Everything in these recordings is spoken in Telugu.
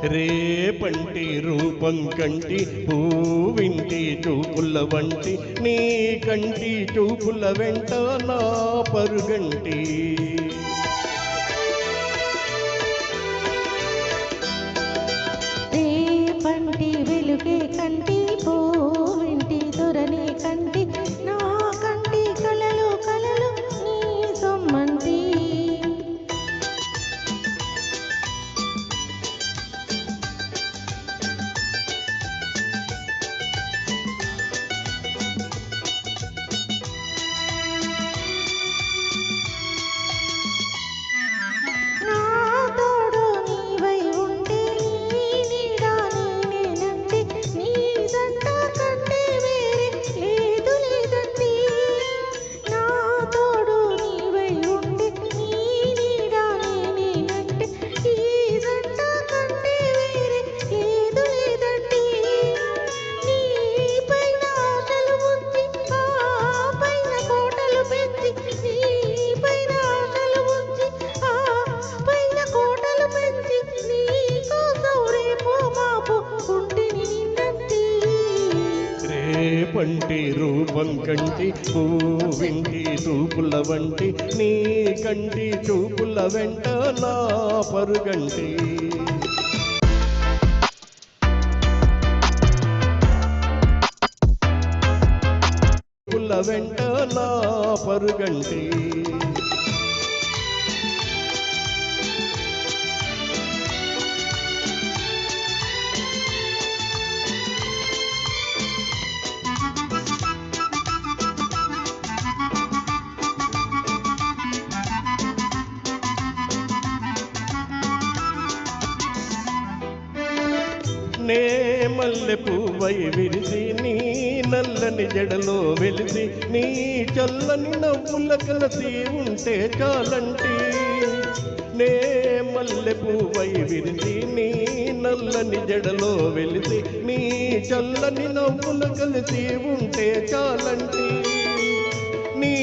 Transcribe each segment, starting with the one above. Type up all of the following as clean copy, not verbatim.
రేపంటి రూపం కంటి పూవింటి చూపుల వంటి నీ కంటి చూపుల వెంట నా పరుగంటి రేపంటి వెలుగే కంటి పూవింటి దొరనే కంటి నా కంటి కలలు కలలు నీ సొమ్మంటి రేపంటి రూపం కంటి పూవింటి చూపుల వంటి నీ కంటి చూపుల వెంట నా పరుగంటి చూపుల వెంట నా పరుగంటి నే మల్లె పువ్వై విరిసి నీ నల్లని జడలో వెలిసి నీ చల్లని నవ్వుల కలసి ఉంటే చాలంటి నే మల్లె పువ్వై విరిసి నీ నల్లని జడలో వెలిసి నీ చల్లని నవ్వుల కలిసి ఉంటే చాలంటి నీ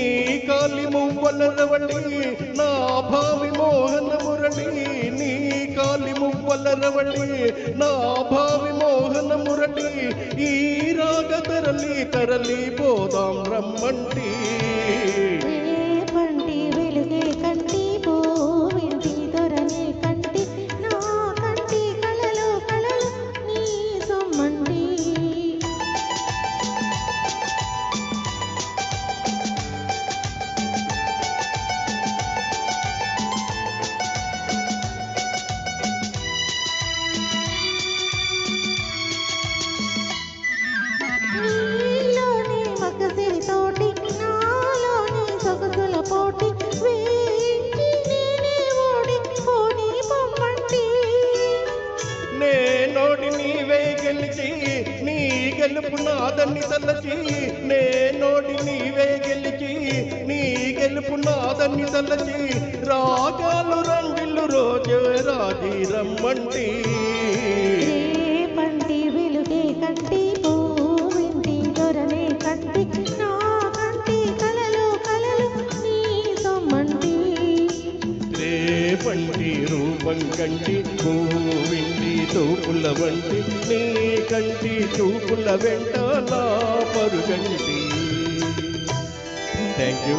కాలి మువ్వల రవళి నా భావి మోహన మురళి నీ కాలి మువ్వల రవళి నా భావి మోహన మురళి ఈ రాగ తరలి తరలి పోదాం రమ్మంటి రేపంటి వెలుగే కంటి పూవింటి దొరనే కంటి నా కంటి కలలు కలలు నీ సొమ్మంటి నీలోని మగసిరి తోటి నాలోని సొగసుల పోటీ వేచి నేనే ఓడి పోనీ పొమ్మంటి నేనోడి నీవే గెలిచి నీ గెలుపు నాదని తలచి నేనోడి నీవే గెలిచి నీ గెలుపు నాదని తలచి రాగాలు రంగులు రోజు రాజీ రమ్మంటి రేపంటి వెలుగే కంటి పూవింటి దొరనే కంటి నా కంటి కలలు కలలు నీ సొమ్మంటి రేపంటి రూపం కంటి పూవింటి చూపుల వంటి నీ కంటి చూపుల వెంట నా పరుగంటి థ్యాంక్ యూ